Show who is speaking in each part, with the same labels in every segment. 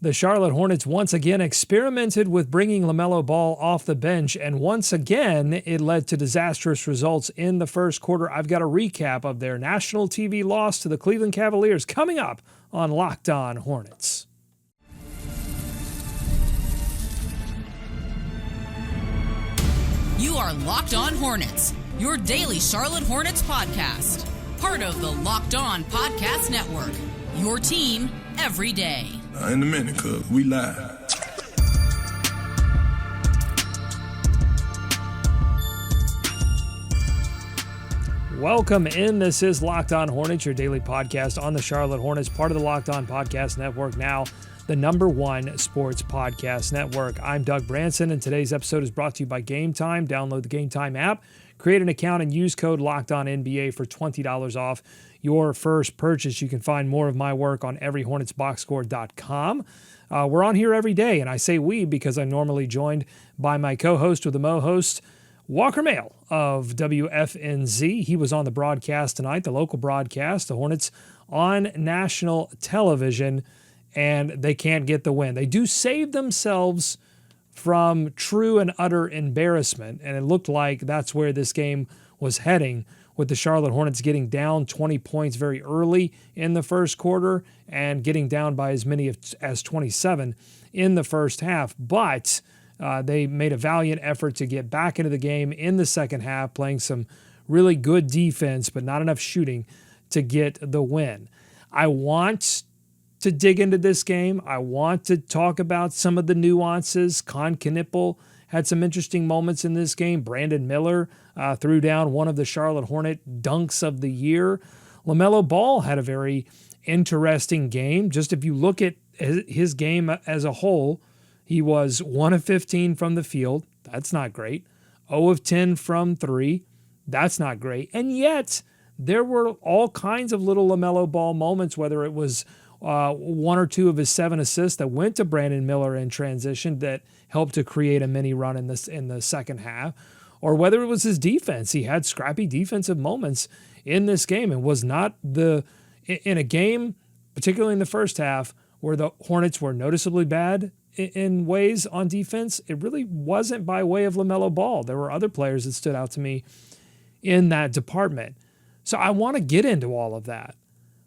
Speaker 1: The Charlotte Hornets once again experimented with bringing LaMelo Ball off the bench, and once again, it led to disastrous results in the first quarter. I've got a recap of their national TV loss to the Cleveland Cavaliers coming up on Locked On Hornets.
Speaker 2: You are Locked On Hornets, your daily Charlotte Hornets podcast. Part of the Locked On Podcast Network, your team every day.
Speaker 3: In a minute, cuz we live.
Speaker 1: Welcome in. This is Locked On Hornets, your daily podcast on the Charlotte Hornets, part of the Locked On Podcast Network, now the #1 sports podcast network. I'm Doug Branson, and today's episode is brought to you by Gametime. Download the Gametime app, create an account, and use code LOCKEDONNBA for $20 off your first purchase. You can find more of my work on everyhornetsboxscore.com. We're on here every day, and I say we because I'm normally joined by my co-host with the Mo-host, Walker Mail of WFNZ. He was on the broadcast tonight, the local broadcast, the Hornets on national television, and they can't get the win. They do save themselves from true and utter embarrassment, and it looked like that's where this game was heading, with the Charlotte Hornets getting down 20 points very early in the first quarter and getting down by as many as 27 in the first half. But they made a valiant effort to get back into the game in the second half, playing some really good defense, but not enough shooting to get the win. I want to dig into this game. I want to talk about some of the nuances. Con Knippel had some interesting moments in this game. Brandon Miller threw down one of the Charlotte Hornet dunks of the year. LaMelo Ball had a very interesting game. Just if you look at his game as a whole, he was 1 of 15 from the field. That's not great. 0 of 10 from 3. That's not great. And yet, there were all kinds of little LaMelo Ball moments, whether it was 1 or 2 of his 7 assists that went to Brandon Miller in transition that helped to create a mini run in the second half, or whether it was his defense. He had scrappy defensive moments in this game and was not in a game, particularly in the first half, where the Hornets were noticeably bad in ways on defense. It really wasn't by way of LaMelo Ball. There were other players that stood out to me in that department. So I want to get into all of that,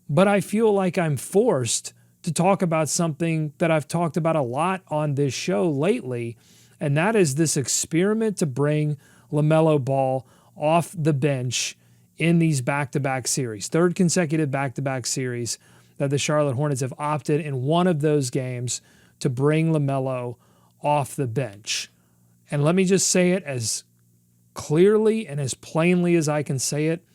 Speaker 1: but I feel like I'm forced to talk about something that I've talked about a lot on this show lately, and that is this experiment to bring LaMelo Ball off the bench in these back-to-back series. Third consecutive back-to-back series that the Charlotte Hornets have opted in one of those games to bring LaMelo off the bench. And let me just say it as clearly and as plainly as I can say it.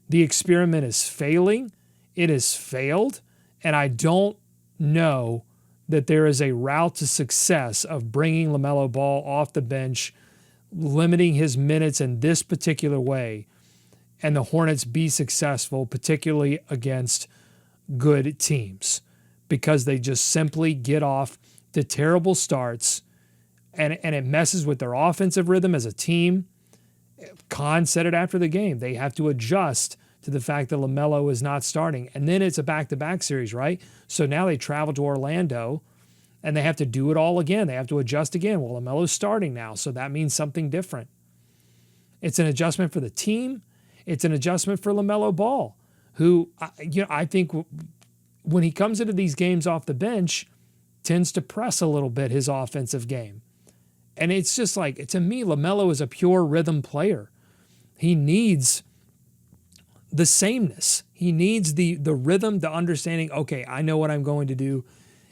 Speaker 1: The experiment is failing. It has failed, and I don't know that there is a route to success of bringing LaMelo Ball off the bench, limiting his minutes in this particular way, and the Hornets be successful, particularly against good teams, because they just simply get off to terrible starts, and it messes with their offensive rhythm as a team. Khan said it after the game. They have to adjust to the fact that LaMelo is not starting. And then it's a back-to-back series, right? So now they travel to Orlando, and they have to do it all again. They have to adjust again. Well, LaMelo's starting now, so that means something different. It's an adjustment for the team. It's an adjustment for LaMelo Ball, who I think when he comes into these games off the bench, tends to press a little bit his offensive game. And it's just like, to me, LaMelo is a pure rhythm player. He needs the sameness. He needs the rhythm, the understanding, okay, I know what I'm going to do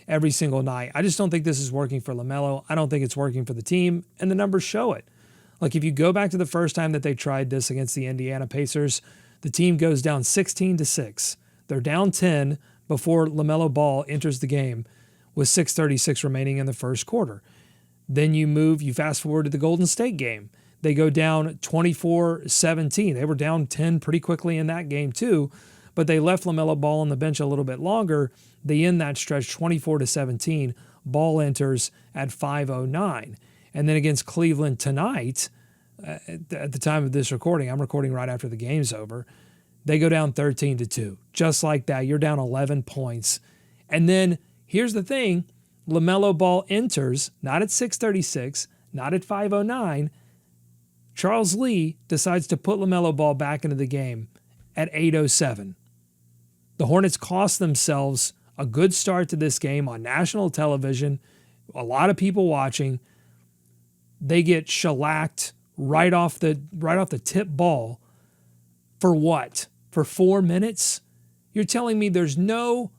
Speaker 1: every single night. I just don't think this is working for LaMelo. I don't think it's working for the team, and the numbers show it. Like, if you go back to the first time that they tried this against the Indiana Pacers, the team goes down 16-6. They're down 10 before LaMelo Ball enters the game with 6:36 remaining in the first quarter. Then you fast forward to the Golden State game. They go down 24-17. They were down 10 pretty quickly in that game too, but they left LaMelo Ball on the bench a little bit longer. They end that stretch 24-17. Ball enters at 5:09. And then against Cleveland tonight, at the time of this recording, I'm recording right after the game's over, they go down 13-2. Just like that, you're down 11 points. And then here's the thing, LaMelo Ball enters, not at 6:36, not at 5:09. Charles Lee decides to put LaMelo Ball back into the game at 8:07. The Hornets cost themselves a good start to this game on national television. A lot of people watching. They get shellacked right off the tip ball. For what? For 4 minutes? You're telling me there's no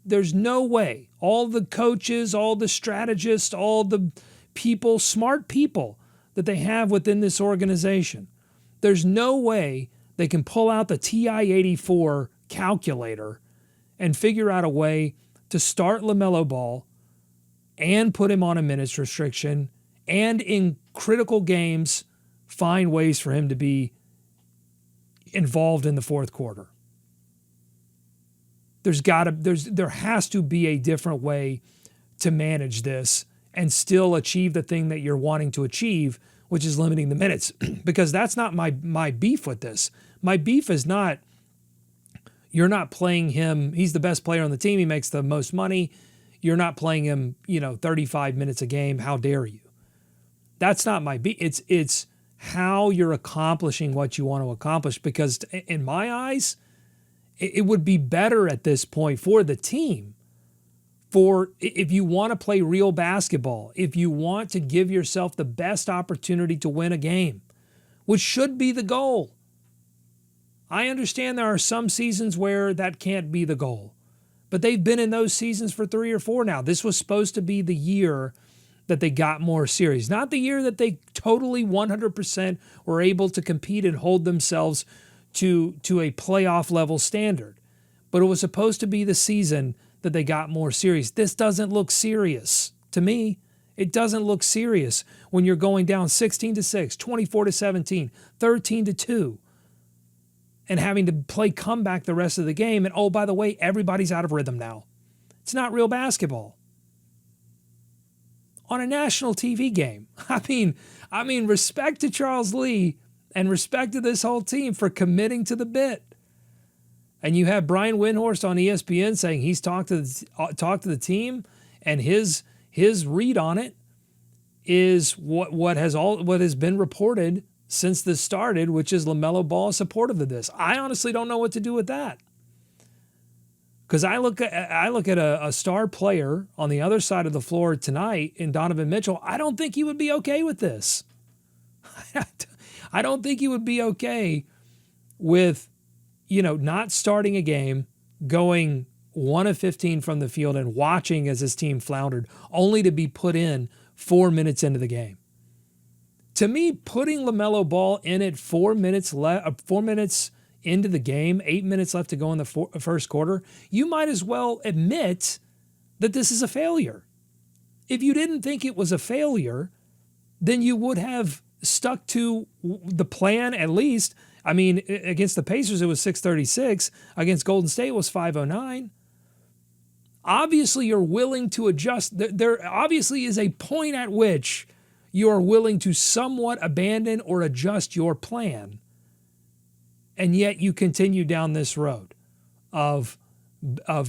Speaker 1: way. All the coaches, all the strategists, all the people, smart people that they have within this organization, there's no way they can pull out the TI-84 calculator and figure out a way to start LaMelo Ball and put him on a minutes restriction and in critical games find ways for him to be involved in the fourth quarter. There has to be a different way to manage this and still achieve the thing that you're wanting to achieve, which is limiting the minutes. Because that's not my beef with this. My beef is not, you're not playing him, he's the best player on the team, he makes the most money. You're not playing him, 35 minutes a game. How dare you? That's not my beef. It's how you're accomplishing what you want to accomplish. Because in my eyes, it would be better at this point for the team, for if you want to play real basketball, if you want to give yourself the best opportunity to win a game, which should be the goal. I understand there are some seasons where that can't be the goal, but they've been in those seasons for 3 or 4 now. This was supposed to be the year that they got more serious, not the year that they totally 100% were able to compete and hold themselves to a playoff level standard. But it was supposed to be the season that they got more serious. This doesn't look serious to me. It doesn't look serious when you're going down 16-6, 24-17, 13-2, and having to play comeback the rest of the game. And oh, by the way, everybody's out of rhythm now. It's not real basketball. On a national TV game. I mean, respect to Charles Lee and respect to this whole team for committing to the bit. And you have Brian Windhorst on ESPN saying he's talked to the team, and his read on it is what has been reported since this started, which is LaMelo Ball is supportive of this. I honestly don't know what to do with that. Because I look at a star player on the other side of the floor tonight in Donovan Mitchell. I don't think he would be okay with this. I don't think he would be okay with, not starting a game, going 1 of 15 from the field and watching as his team floundered, only to be put in 4 minutes into the game. To me, putting LaMelo Ball in at 4 minutes into the game, 8 minutes left to go in the first quarter, you might as well admit that this is a failure. If you didn't think it was a failure, then you would have stuck to the plan at least. I mean, against the Pacers, it was 6:36. Against Golden State, it was 5:09. Obviously, you're willing to adjust. There obviously is a point at which you are willing to somewhat abandon or adjust your plan. And yet you continue down this road of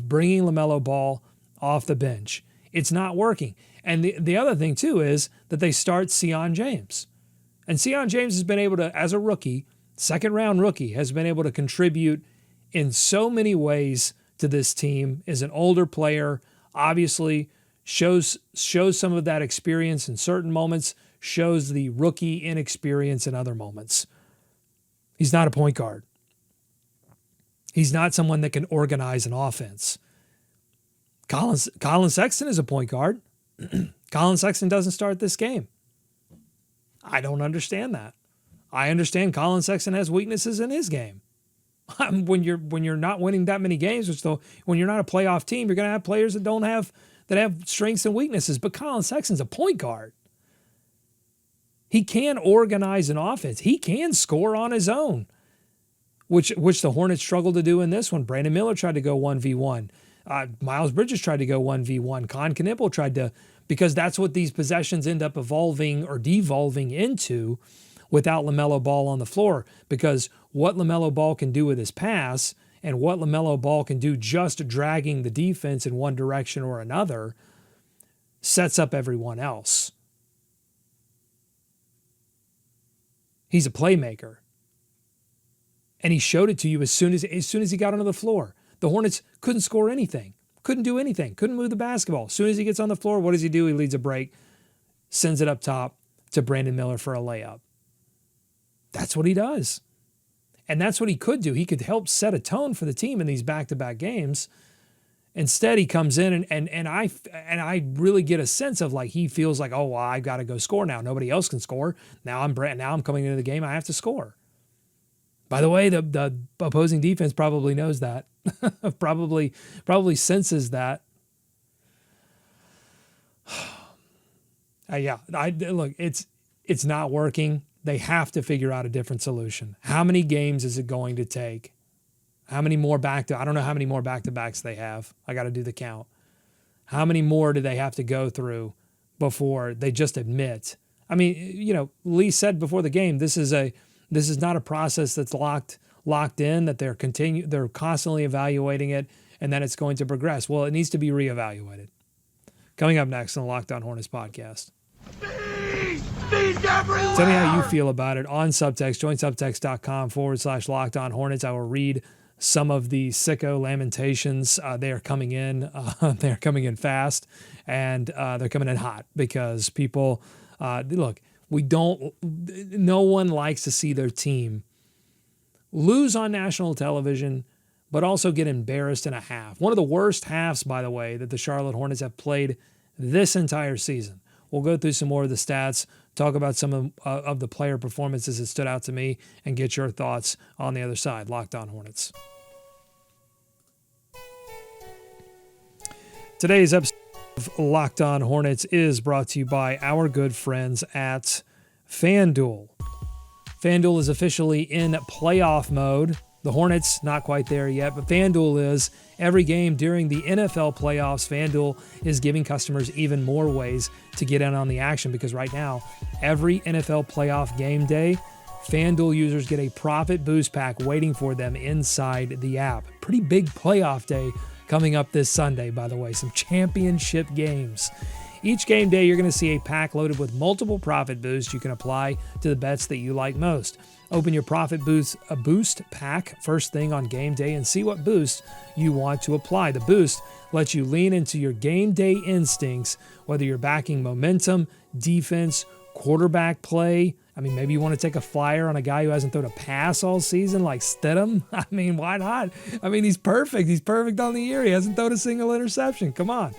Speaker 1: bringing LaMelo Ball off the bench. It's not working. And the other thing, too, is that they start Sion James. And Sion James has been able to, as a rookie, second-round rookie, has been able to contribute in so many ways to this team. Is an older player, obviously shows some of that experience in certain moments, shows the rookie inexperience in other moments. He's not a point guard. He's not someone that can organize an offense. Colin Sexton is a point guard. Colin Sexton doesn't start this game. I don't understand that. I understand Colin Sexton has weaknesses in his game. When you're not winning that many games, when you're not a playoff team, you're going to have players that have strengths and weaknesses. But Colin Sexton's a point guard. He can organize an offense. He can score on his own, which the Hornets struggled to do in this one. Brandon Miller tried to go 1v1. Miles Bridges tried to go 1v1. Con Knipple tried to, because that's what these possessions end up evolving or devolving into without LaMelo Ball on the floor. Because what LaMelo Ball can do with his pass and what LaMelo Ball can do just dragging the defense in one direction or another, sets up everyone else. He's a playmaker. And he showed it to you as soon as he got onto the floor. The Hornets couldn't score anything, couldn't do anything, couldn't move the basketball. As soon as he gets on the floor, what does he do? He leads a break, sends it up top to Brandon Miller for a layup. That's what he does. And that's what he could do. He could help set a tone for the team in these back-to-back games. Instead, he comes in and I really get a sense of like he feels like, oh, well, I got to go score now. Nobody else can score. Now I'm coming into the game. I have to score. By the way, the opposing defense probably knows that. probably senses that. Look, it's not working. They have to figure out a different solution. How many games is it going to take? How many more I don't know how many more back-to-backs they have. I got to do the count. How many more do they have to go through before they just admit? I mean, Lee said before the game, this is not a process that's locked in, that they're constantly evaluating it, and then it's going to progress. Well, it needs to be reevaluated. Coming up next on the Locked On Hornets podcast. Tell me how you feel about it on Subtext. Join subtext.com/Locked On Hornets. I will read some of the sicko lamentations. They are coming in. They're coming in fast, and they're coming in hot because people, look, no one likes to see their team lose on national television, but also get embarrassed in a half. One of the worst halves, by the way, that the Charlotte Hornets have played this entire season. We'll go through some more of the stats, talk about some of the player performances that stood out to me, and get your thoughts on the other side. Locked On Hornets. Today's episode of Locked On Hornets is brought to you by our good friends at FanDuel. FanDuel is officially in playoff mode. The Hornets, not quite there yet, but FanDuel is. Every game during the NFL playoffs, FanDuel is giving customers even more ways to get in on the action because right now, every NFL playoff game day, FanDuel users get a profit boost pack waiting for them inside the app. Pretty big playoff day coming up this Sunday, by the way. Some championship games. Each game day, you're going to see a pack loaded with multiple profit boosts you can apply to the bets that you like most. Open your profit boost pack first thing on game day and see what boost you want to apply. The boost lets you lean into your game day instincts, whether you're backing momentum, defense, quarterback play. I mean, maybe you want to take a flyer on a guy who hasn't thrown a pass all season like Stidham. I mean, why not? I mean, he's perfect. He's perfect on the year. He hasn't thrown a single interception. Come on.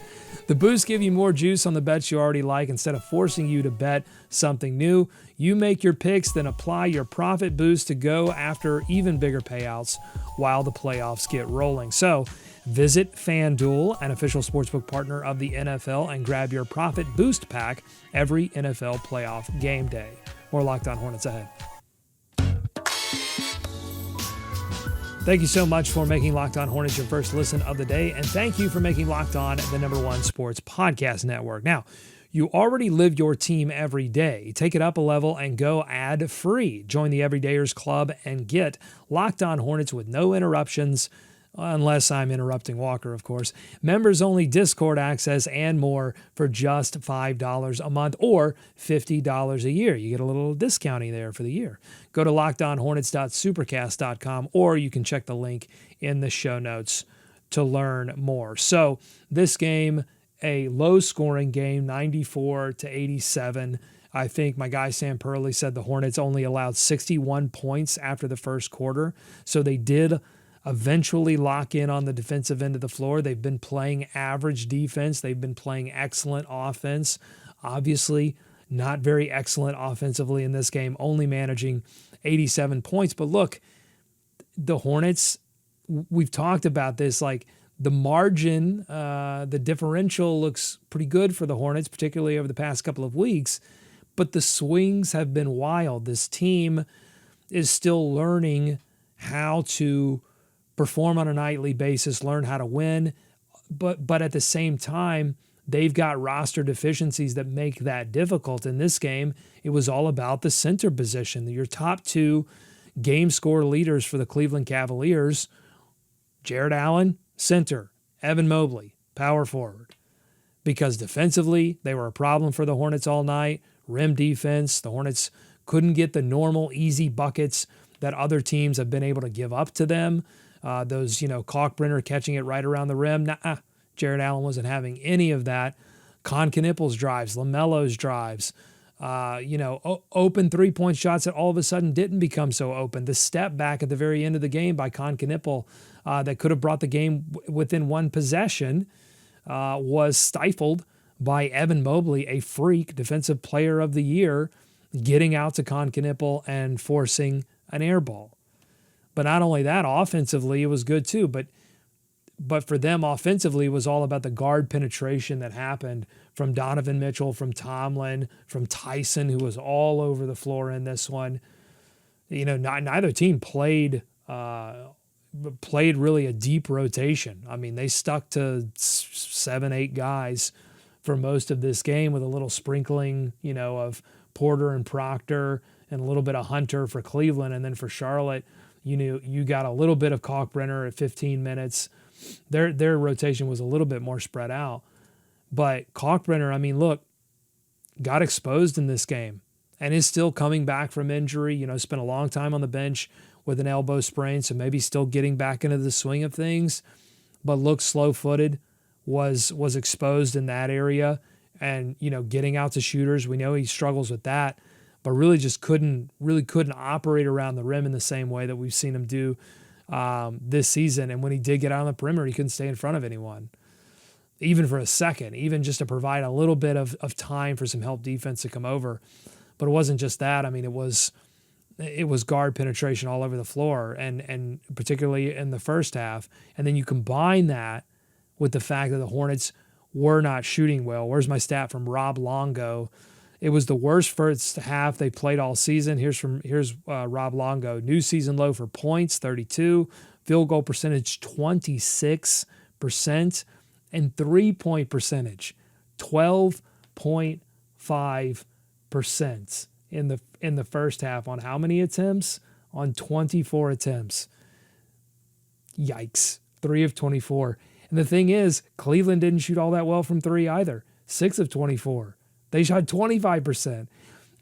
Speaker 1: The boosts give you more juice on the bets you already like instead of forcing you to bet something new. You make your picks, then apply your profit boost to go after even bigger payouts while the playoffs get rolling. So visit FanDuel, an official sportsbook partner of the NFL, and grab your profit boost pack every NFL playoff game day. More Locked On Hornets ahead. Thank you so much for making Locked On Hornets your first listen of the day, and thank you for making Locked On the #1 sports podcast network. Now, you already live your team every day. Take it up a level and go ad-free. Join the Everydayers Club and get Locked On Hornets with no interruptions, unless I'm interrupting Walker, of course. Members-only Discord access and more for just $5 a month or $50 a year. You get a little discounting there for the year. Go to lockedonhornets.supercast.com or you can check the link in the show notes to learn more. So this game, a low-scoring game, 94-87. I think my guy Sam Perley said the Hornets only allowed 61 points after the first quarter, so they did eventually lock in on the defensive end of the floor. They've been playing average defense. They've been playing excellent offense. Obviously, not very excellent offensively in this game, only managing 87 points. But look, the Hornets, we've talked about this, like the margin, the differential looks pretty good for the Hornets, particularly over the past couple of weeks. But the swings have been wild. This team is still learning how to perform on a nightly basis, learn how to win, but at the same time, they've got roster deficiencies that make that difficult. In this game, it was all about the center position. Your top two game score leaders for the Cleveland Cavaliers, Jared Allen, center, Evan Mobley, power forward. because defensively, they were a problem for the Hornets all night. Rim defense, the Hornets couldn't get the normal easy buckets that other teams have been able to give up to them. Those, Kalkbrenner catching it right around the rim. Jared Allen wasn't having any of that. Knipel's drives, LaMelo's drives, open three-point shots that all of a sudden didn't become so open. The step back at the very end of the game by Knipel that could have brought the game within one possession was stifled by Evan Mobley, a freak defensive player of the year, getting out to Knipel and forcing an air ball. But not only that, offensively, it was good too. But for them, offensively, it was all about the guard penetration that happened from Donovan Mitchell, from Tomlin, from Tyson, who was all over the floor in this one. Neither team played really a deep rotation. I mean, they stuck to 7-8 guys for most of this game with a little sprinkling, of Porter and Proctor and a little bit of Hunter for Cleveland. And then for Charlotte, you got a little bit of Kalkbrenner at 15 minutes. Their rotation was a little bit more spread out. But Kalkbrenner, got exposed in this game and is still coming back from injury. Spent a long time on the bench with an elbow sprain, so maybe still getting back into the swing of things, but looked slow-footed, was exposed in that area, and, getting out to shooters. We know he struggles with that, but really just couldn't operate around the rim in the same way that we've seen him do this season. And when he did get out on the perimeter, he couldn't stay in front of anyone, even for a second, even just to provide a little bit of time for some help defense to come over. But it wasn't just that. It was guard penetration all over the floor, and particularly in the first half. And then you combine that with the fact that the Hornets were not shooting well. Where's my stat from Rob Longo? It was the worst first half they played all season. Here's Rob Longo. New season low for points, 32. Field goal percentage, 26%. And three-point percentage, 12.5% in the first half. On how many attempts? On 24 attempts. Yikes. 3 of 24. And the thing is, Cleveland didn't shoot all that well from three either. 6 of 24. They shot 25%.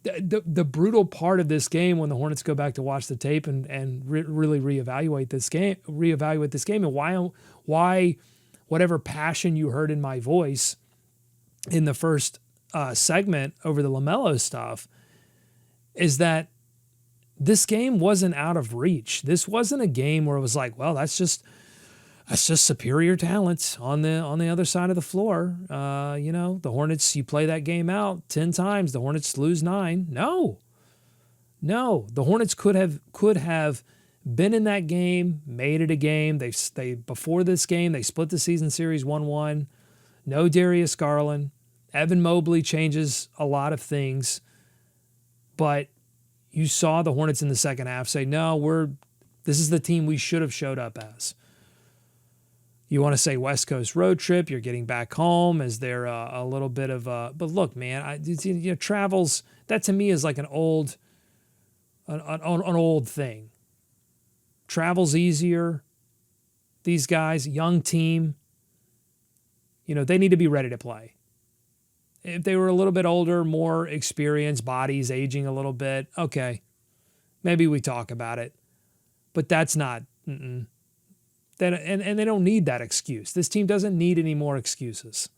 Speaker 1: The brutal part of this game, when the Hornets go back to watch the tape and really reevaluate this game, and why whatever passion you heard in my voice in the first segment over the LaMelo stuff, is that this game wasn't out of reach. This wasn't a game where it was like, well, that's just superior talent on the other side of the floor. The Hornets, you play that game out 10 times, the Hornets lose 9. No, the Hornets could have been in that game, made it a game. They before this game, they split the season series 1-1. No Darius Garland. Evan Mobley changes a lot of things. But you saw the Hornets in the second half say, no, this is the team we should have showed up as. You want to say West Coast road trip, you're getting back home. Is there a little bit of but look, man, travels, that to me is like an old thing. Travel's easier. These guys, young team, they need to be ready to play. If they were a little bit older, more experienced, bodies aging a little bit, okay, maybe we talk about it. But that's not, and they don't need that excuse. This team doesn't need any more excuses.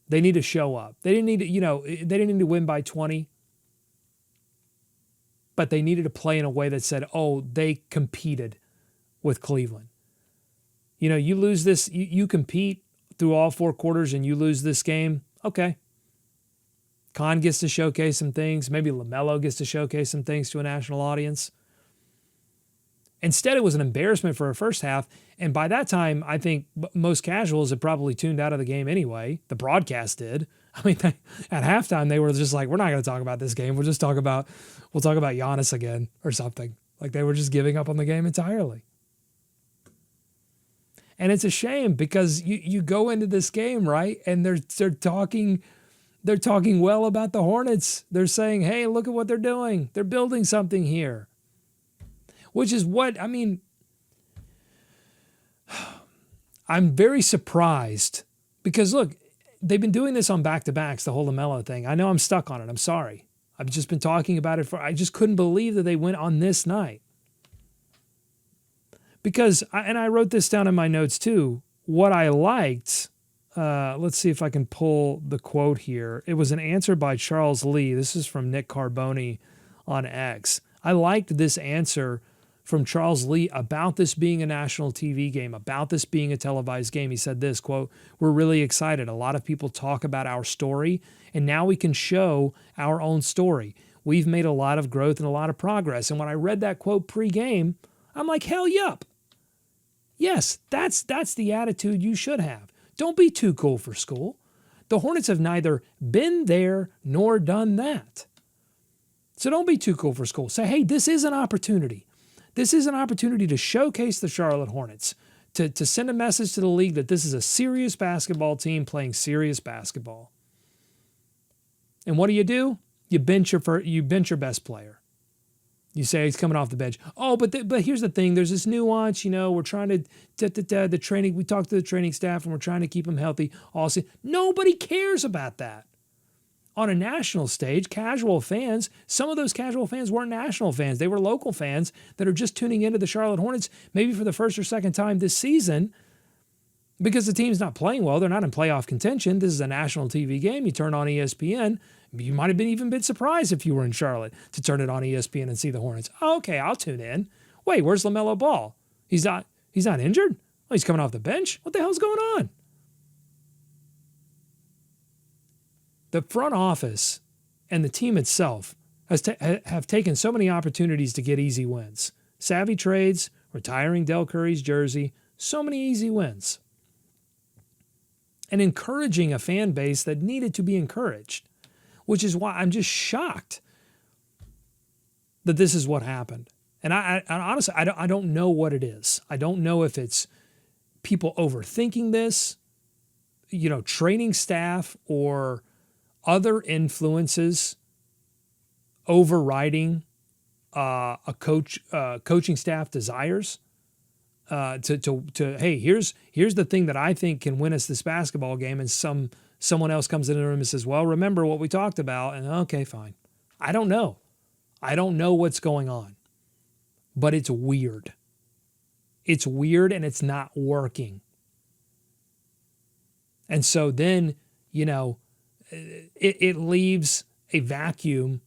Speaker 1: They need to show up. They didn't need to, they didn't need to win by 20. But they needed to play in a way that said, oh, they competed with Cleveland. You lose this, you compete through all 4 quarters and you lose this game, okay. Khan gets to showcase some things. Maybe LaMelo gets to showcase some things to a national audience. Instead, it was an embarrassment for a first half. And by that time, I think most casuals had probably tuned out of the game anyway. The broadcast did. At halftime, they were just like, we're not going to talk about this game. We'll talk about Giannis again or something. Like they were just giving up on the game entirely. And it's a shame because you go into this game, right? And they're talking well about the Hornets. They're saying, hey, look at what they're doing. They're building something here. Which is I'm very surprised Because look, they've been doing this on back-to-backs, the whole LaMelo thing. I know I'm stuck on it. I'm sorry. I've just been talking about it I just couldn't believe that they went on this night. Because, and I wrote this down in my notes too, what I liked, let's see if I can pull the quote here. It was an answer by Charles Lee. This is from Nick Carboni on X. I liked this answer from Charles Lee about this being a national TV game, about this being a televised game. He said this, quote, "We're really excited. A lot of people talk about our story, and now we can show our own story. We've made a lot of growth and a lot of progress." And when I read that quote pre-game, I'm like, hell yup. Yes, that's the attitude you should have. Don't be too cool for school. The Hornets have neither been there nor done that. So don't be too cool for school. Say, hey, this is an opportunity. This is an opportunity to showcase the Charlotte Hornets, to send a message to the league that this is a serious basketball team playing serious basketball. And what do? You bench your best player. You say he's coming off the bench. Oh, but here's the thing. There's this nuance. We're trying to the training. We talked to the training staff and we're trying to keep them healthy. Nobody cares about that. On a national stage, casual fans, some of those casual fans weren't national fans. They were local fans that are just tuning into the Charlotte Hornets maybe for the first or second time this season because the team's not playing well. They're not in playoff contention. This is a national TV game. You turn on ESPN. You might have even been surprised if you were in Charlotte to turn it on ESPN and see the Hornets. Oh, okay, I'll tune in. Wait, where's LaMelo Ball? He's not injured? Oh, he's coming off the bench? What the hell's going on? The front office and the team itself have taken so many opportunities to get easy wins. Savvy trades, retiring Del Curry's jersey, so many easy wins. And encouraging a fan base that needed to be encouraged, which is why I'm just shocked that this is what happened. And I honestly, I don't know what it is. I don't know if it's people overthinking this, training staff or other influences overriding a coaching staff desires to hey, here's the thing that I think can win us this basketball game, and someone else comes into the room and says, well, remember what we talked about, and okay, fine. I don't know what's going on, but it's weird. It's weird and it's not working. And so then, it leaves a vacuum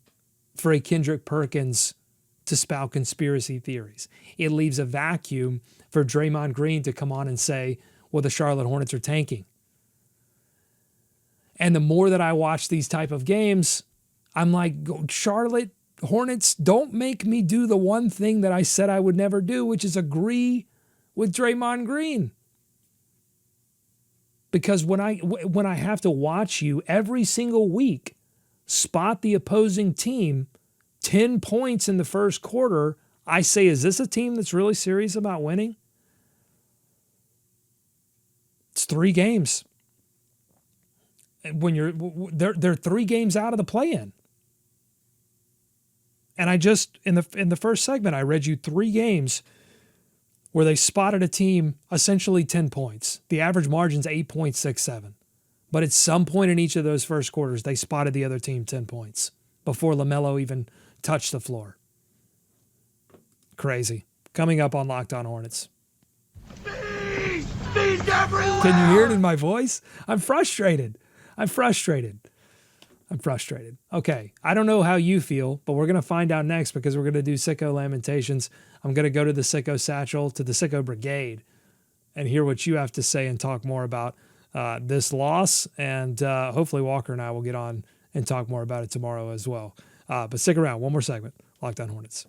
Speaker 1: for a Kendrick Perkins to spout conspiracy theories. It leaves a vacuum for Draymond Green to come on and say, well, the Charlotte Hornets are tanking. And the more that I watch these type of games, I'm like, Charlotte Hornets, don't make me do the one thing that I said I would never do, which is agree with Draymond Green. Because when I have to watch you every single week spot the opposing team 10 points in the first quarter, I say, is this a team that's really serious about winning? It's 3 games. When they're 3 games out of the play-in. And I just in the first segment I read you 3 games where they spotted a team essentially 10 points. The average margin's 8.67. But at some point in each of those first quarters, they spotted the other team 10 points before LaMelo even touched the floor. Crazy. Coming up on Locked On Hornets.
Speaker 3: Bees everywhere!
Speaker 1: Can you hear it in my voice? I'm frustrated. Okay, I don't know how you feel, but we're going to find out next because we're going to do Sicko Lamentations. I'm going to go to the Sicko Satchel, to the Sicko Brigade, and hear what you have to say and talk more about this loss. And hopefully Walker and I will get on and talk more about it tomorrow as well. But stick around. One more segment. Locked On Hornets.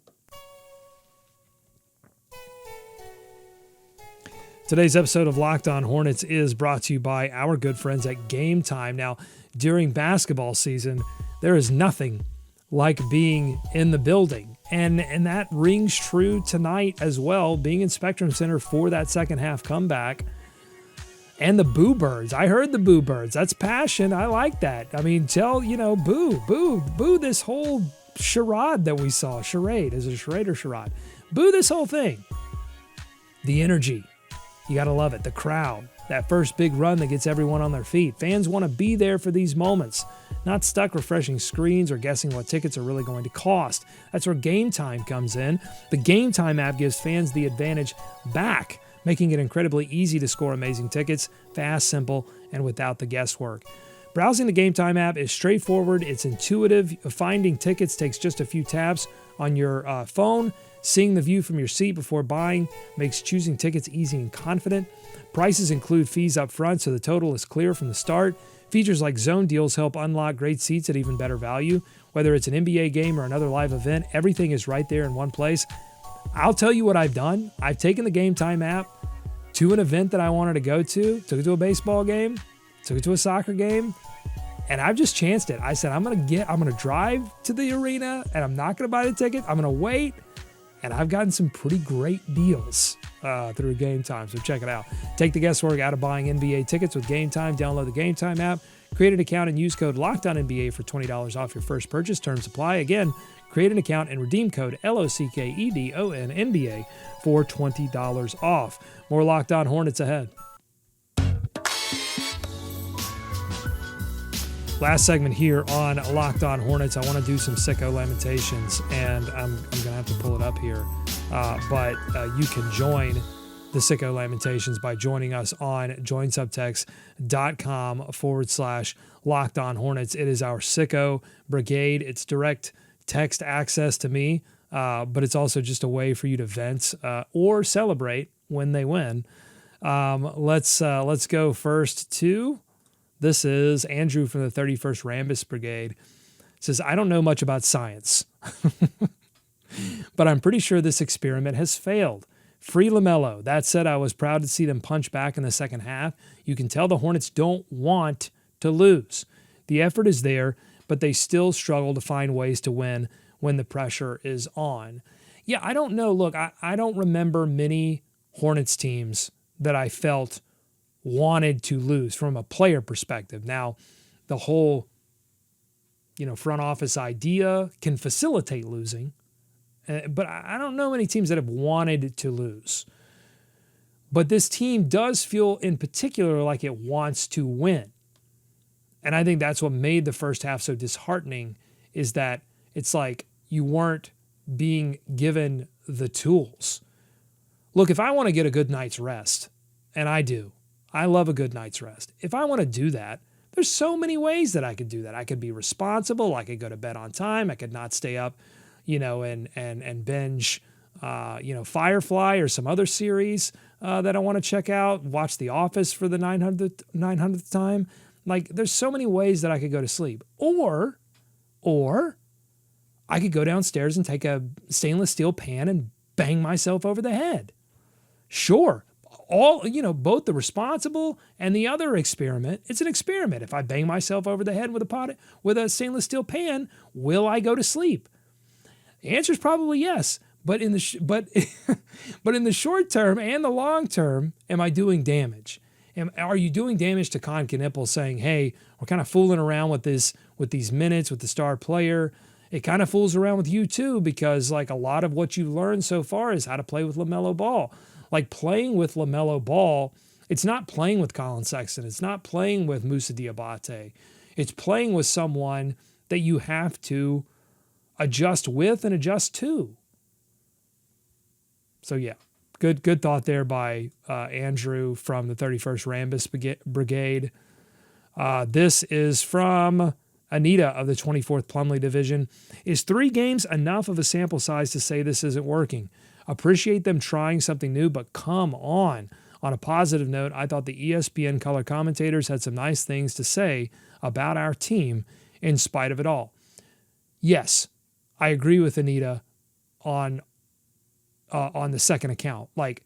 Speaker 1: Today's episode of Locked On Hornets is brought to you by our good friends at Gametime. Now, during basketball season, there is nothing like being in the building. And that rings true tonight as well, being in Spectrum Center for that second half comeback. And the Boo Birds. I heard the Boo Birds. That's passion. I like that. I mean, boo this whole charade that we saw. Charade. Is it a charade or charade? Boo this whole thing. The energy. You got to love it. The crowd. that first big run that gets everyone on their feet. Fans want to be there for these moments, not stuck refreshing screens or guessing what tickets are really going to cost. That's where Gametime comes in. The Gametime app gives fans the advantage back, making it incredibly easy to score amazing tickets, fast, simple, and without the guesswork. Browsing the Gametime app is straightforward. It's intuitive. Finding tickets takes just a few taps on your phone. Seeing the view from your seat before buying makes choosing tickets easy and confident. Prices include fees up front, so the total is clear from the start. Features like zone deals help unlock great seats at even better value. Whether it's an NBA game or another live event, everything is right there in one place. I'll tell you what I've done. I've taken the Gametime app to an event that I wanted to go to, took it to a baseball game, took it to a soccer game, and I've just chanced it. I said, I'm going to drive to the arena and I'm not going to buy the ticket. I'm going to wait. And I've gotten some pretty great deals through Gametime, so check it out. Take the guesswork out of buying NBA tickets with Gametime. Download the Gametime app, create an account, and use code LOCKEDONNBA for $20 off your first purchase. Terms apply. Again, create an account and redeem code LOCKEDONNBA for $20 off. More Locked On Hornets ahead. Last segment here on Locked On Hornets. I want to do some sicko lamentations, and I'm going to have to pull it up here. But you can join the sicko lamentations by joining us on joinsubtext.com/Locked On Hornets. It is our sicko brigade. It's direct text access to me, but it's also just a way for you to vent or celebrate when they win. Let's go first to... This is Andrew from the 31st Rambus Brigade. It says, I don't know much about science, but I'm pretty sure this experiment has failed. Free LaMelo. That said, I was proud to see them punch back in the second half. You can tell the Hornets don't want to lose. The effort is there, but they still struggle to find ways to win when the pressure is on. Yeah, I don't know. Look, I don't remember many Hornets teams that I felt wanted to lose from a player perspective. Now, the whole, front office idea can facilitate losing, but I don't know any teams that have wanted to lose. But this team does feel in particular like it wants to win. And I think that's what made the first half so disheartening, is that it's like you weren't being given the tools. Look, if I want to get a good night's rest, and I do, I love a good night's rest. If I want to do that, there's so many ways that I could do that. I could be responsible. I could go to bed on time. I could not stay up, and binge, Firefly or some other series that I want to check out. Watch The Office for the 900th time. Like, there's so many ways that I could go to sleep. Or I could go downstairs and take a stainless steel pan and bang myself over the head. Sure. Both the responsible and the other experiment, it's an experiment. If I bang myself over the head with a stainless steel pan, will I go to sleep? The answer is probably yes. But in the but in the short term and the long term, am I doing damage? Are you doing damage to Con Knippel saying, hey, we're kind of fooling around with these minutes with the star player? It kind of fools around with you too, because like a lot of what you've learned so far is how to play with LaMelo Ball. Like playing with LaMelo Ball, it's not playing with Colin Sexton. It's not playing with Moussa Diabate. It's playing with someone that you have to adjust with and adjust to. So yeah, good thought there by Andrew from the 31st Rambus Brigade. This is from Anita of the 24th Plumlee Division. Is 3 games enough of a sample size to say this isn't working? Appreciate them trying something new, but come on. On a positive note, I thought the ESPN color commentators had some nice things to say about our team in spite of it all. Yes, I agree with Anita on the second account. Like,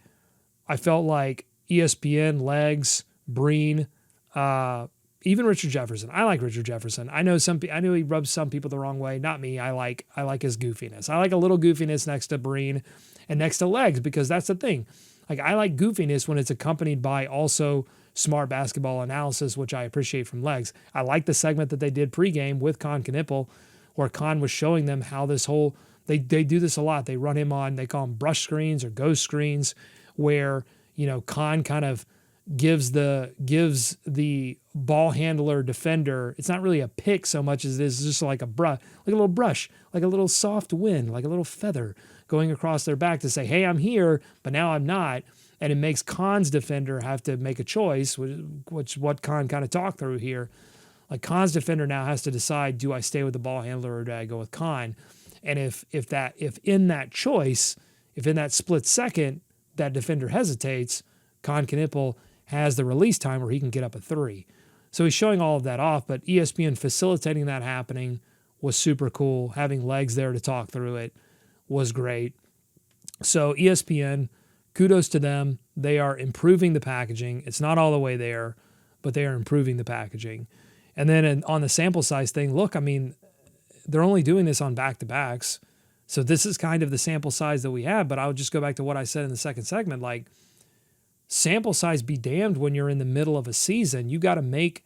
Speaker 1: I felt like ESPN, Legs, Breen, even Richard Jefferson. I like Richard Jefferson. I know he rubs some people the wrong way. Not me. I like his goofiness. I like a little goofiness next to Breen and next to Legs, because that's the thing. Like, I like goofiness when it's accompanied by also smart basketball analysis, which I appreciate from Legs. I like the segment that they did pregame with Con Knippel, where Con was showing them how this whole, they do this a lot. They run him on, they call them brush screens or ghost screens, where, Con kind of gives the ball handler defender, it's not really a pick so much as it is just like a little brush, like a little soft wind, like a little feather going across their back to say, hey, I'm here, but now I'm not. And it makes Khan's defender have to make a choice, which what Khan kind of talked through here. Like Khan's defender now has to decide, do I stay with the ball handler or do I go with Khan? And if in that split second, that defender hesitates, Khan Knippel has the release time where he can get up a three. So he's showing all of that off, but ESPN facilitating that happening was super cool. Having legs there to talk through it was great. So ESPN, kudos to them. They are improving the packaging. It's not all the way there, but they are improving the packaging. And then on the sample size thing, look, I mean, they're only doing this on back-to-backs. So this is kind of the sample size that we have, but I'll just go back to what I said in the second segment. Like, sample size be damned when you're in the middle of a season. You've got to make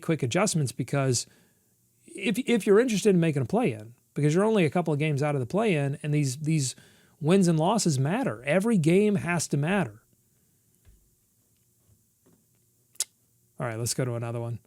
Speaker 1: quick adjustments, because if you're interested in making a play-in, because you're only a couple of games out of the play-in, and these wins and losses matter. Every game has to matter. All right, let's go to another one.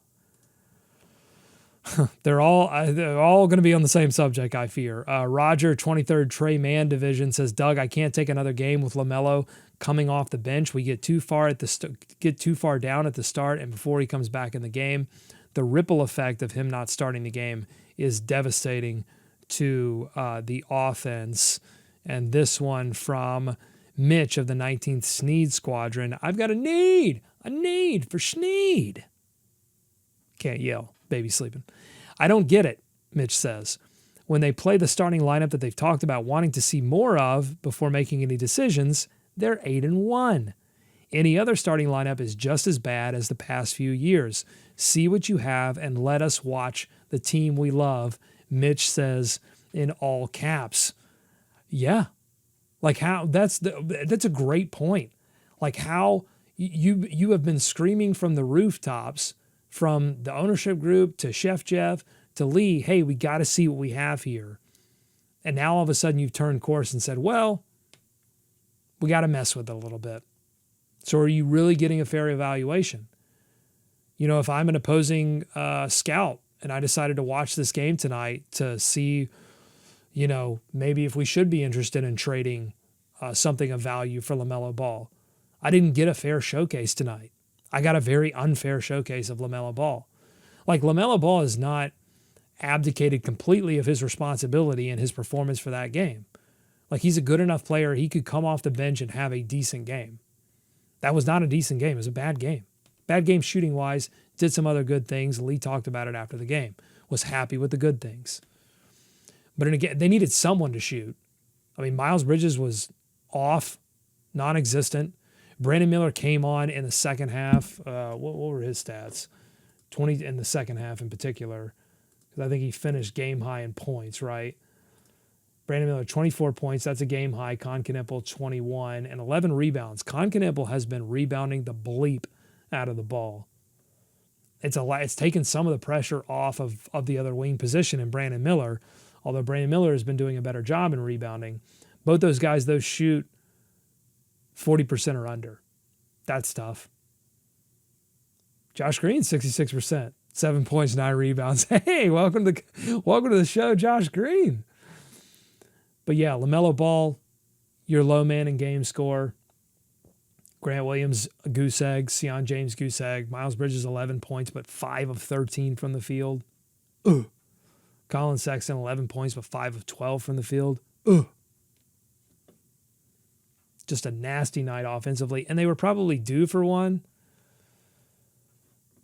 Speaker 1: They're all going to be on the same subject, I fear. Roger, 23rd Trey Mann division, says, Doug, I can't take another game with LaMelo coming off the bench. We get too far down at the start, and before he comes back in the game, the ripple effect of him not starting the game is devastating to the offense. And this one from Mitch of the 19th Sneed Squadron. I've got a need for Sneed. Can't yell. Baby sleeping. I don't get it, Mitch says. When they play the starting lineup that they've talked about wanting to see more of before making any decisions, they're 8-1. Any other starting lineup is just as bad as the past few years. See what you have and let us watch the team we love, Mitch says in all caps. Yeah. Like how that's a great point. Like how you have been screaming from the rooftops, from the ownership group to Chef Jeff to Lee, hey, we got to see what we have here. And now all of a sudden you've turned course and said, well, we got to mess with it a little bit. So are you really getting a fair evaluation? You know, if I'm an opposing scout and I decided to watch this game tonight to see, you know, maybe if we should be interested in trading something of value for LaMelo Ball, I didn't get a fair showcase tonight. I got a very unfair showcase of LaMelo Ball. Like, LaMelo Ball has not abdicated completely of his responsibility in his performance for that game. Like, he's a good enough player. He could come off the bench and have a decent game. That was not a decent game. It was a bad game. Bad game shooting-wise, did some other good things. Lee talked about it after the game. Was happy with the good things. But again, they needed someone to shoot. I mean, Miles Bridges was off, non-existent. Brandon Miller came on in the second half. What were his stats? 20 in the second half in particular, because I think he finished game high in points, right? Brandon Miller, 24 points. That's a game high. Con Knippel, 21, and 11 rebounds. Con Knippel has been rebounding the bleep out of the ball. It's taken some of the pressure off of the other wing position in Brandon Miller, although Brandon Miller has been doing a better job in rebounding. Both those guys, though, shoot 40% or under. That's tough. Josh Green, 66%, 7 points, 9 rebounds. Hey, welcome to the show, Josh Green. But yeah, LaMelo Ball, your low man in game score. Grant Williams, a goose egg. Sion James, goose egg. Miles Bridges, 11 points, but 5 of 13 from the field. Colin Sexton, 11 points, but 5 of 12 from the field. Just a nasty night offensively, and they were probably due for one.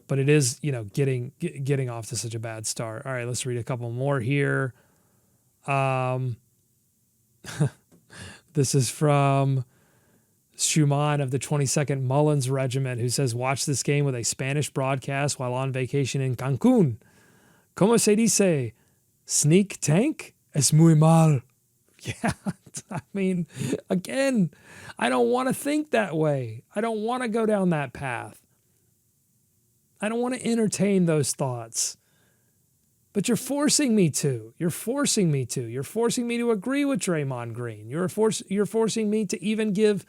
Speaker 1: But it is, you know, getting off to such a bad start. All right, let's read a couple more here. This is from Schumann of the 22nd Mullins Regiment, who says, watch this game with a Spanish broadcast while on vacation in Cancun. ¿Cómo se dice? Sneak tank? Es muy mal. Yeah, I mean, again, I don't want to think that way. I don't want to go down that path. I don't want to entertain those thoughts. But you're forcing me to. You're forcing me to agree with Draymond Green. You're forcing me to even give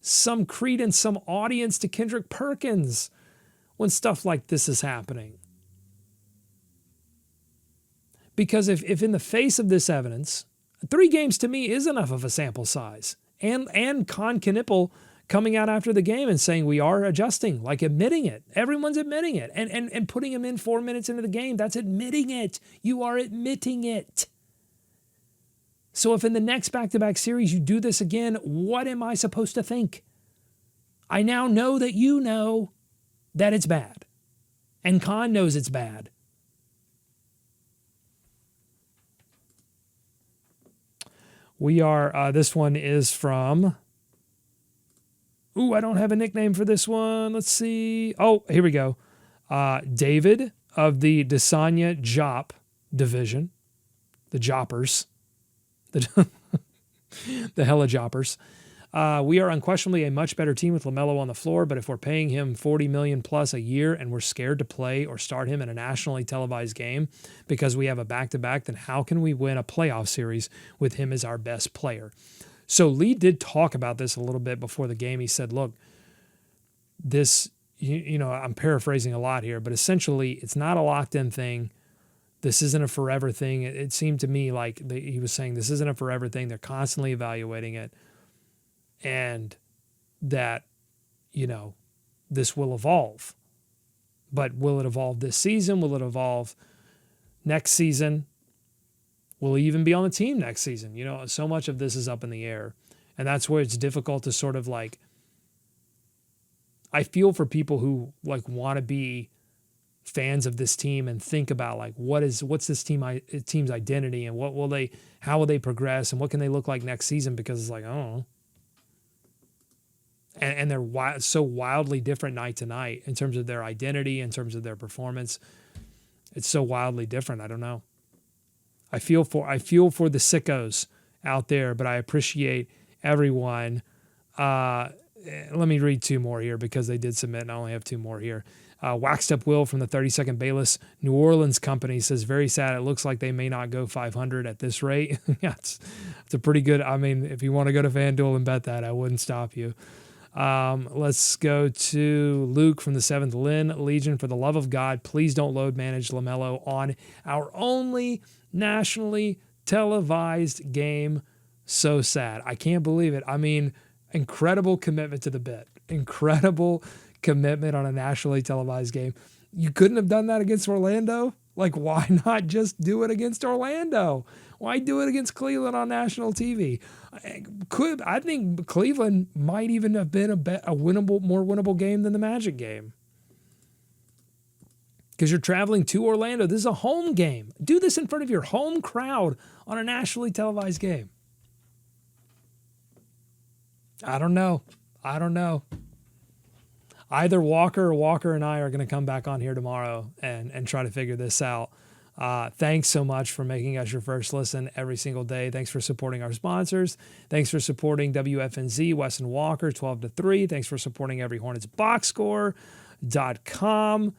Speaker 1: some credence, some audience to Kendrick Perkins when stuff like this is happening. Because if in the face of this evidence, 3 games to me is enough of a sample size. And Con Knipple coming out after the game and saying we are adjusting, like admitting it. Everyone's admitting it. And putting him in 4 minutes into the game, that's admitting it. You are admitting it. So if in the next back-to-back series you do this again, what am I supposed to think? I now know that you know that it's bad. And Con knows it's bad. We are, this one is from, I don't have a nickname for this one. Let's see. Oh, here we go. David of the Desanya Jop division, the Joppers, the hella Joppers. We are unquestionably a much better team with LaMelo on the floor, but if we're paying him $40 million plus a year and we're scared to play or start him in a nationally televised game because we have a back-to-back, then how can we win a playoff series with him as our best player? So Lee did talk about this a little bit before the game. He said, look, this, I'm paraphrasing a lot here, but essentially it's not a locked-in thing. This isn't a forever thing. It seemed to me like he was saying this isn't a forever thing. They're constantly evaluating it. And that, this will evolve. But will it evolve this season? Will it evolve next season? Will he even be on the team next season? So much of this is up in the air. And that's where it's difficult to sort of like, I feel for people who like want to be fans of this team and think about like, what's this team's identity and how will they progress and what can they look like next season? Because it's like, I don't know. And they're so wildly different night to night in terms of their identity, in terms of their performance. It's so wildly different. I don't know. I feel for the sickos out there, but I appreciate everyone. Let me read 2 more here because they did submit, and I only have 2 more here. Waxed Up Will from the 30-second Bayless New Orleans company says, very sad. It looks like they may not go 500 at this rate. Yeah, it's a pretty good. I mean, if you want to go to FanDuel and bet that, I wouldn't stop you. Let's go to Luke from the 7th Lynn Legion. For the love of God, please don't load manage LaMelo on our only nationally televised game. So sad. I can't believe it. I mean, incredible commitment to the bit. Incredible commitment on a nationally televised game. You couldn't have done that against Orlando? Like, why not just do it against Orlando? Why do it against Cleveland on national TV? I think Cleveland might even have been a more winnable game than the Magic game. Because you're traveling to Orlando. This is a home game. Do this in front of your home crowd on a nationally televised game. I don't know. Either Walker and I are going to come back on here tomorrow and try to figure this out. Thanks so much for making us your first listen every single day. Thanks for supporting our sponsors. Thanks for supporting WFNZ, Wes and Walker, 12 to 3. Thanks for supporting Every Hornets Boxscore.com.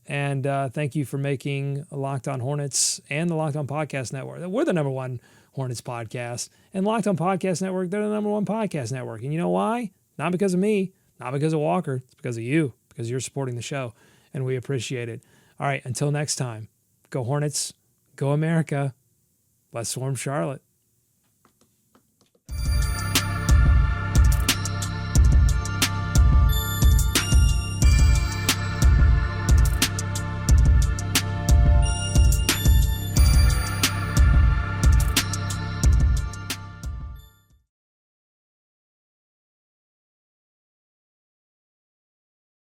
Speaker 1: And thank you for making Locked On Hornets and the Locked On Podcast Network. We're the number 1 Hornets podcast. And Locked On Podcast Network, they're the number 1 podcast network. And you know why? Not because of me. Not because of Walker. It's because of you. Because you're supporting the show. And we appreciate it. All right, until next time. Go Hornets. Go America. Let's swarm Charlotte.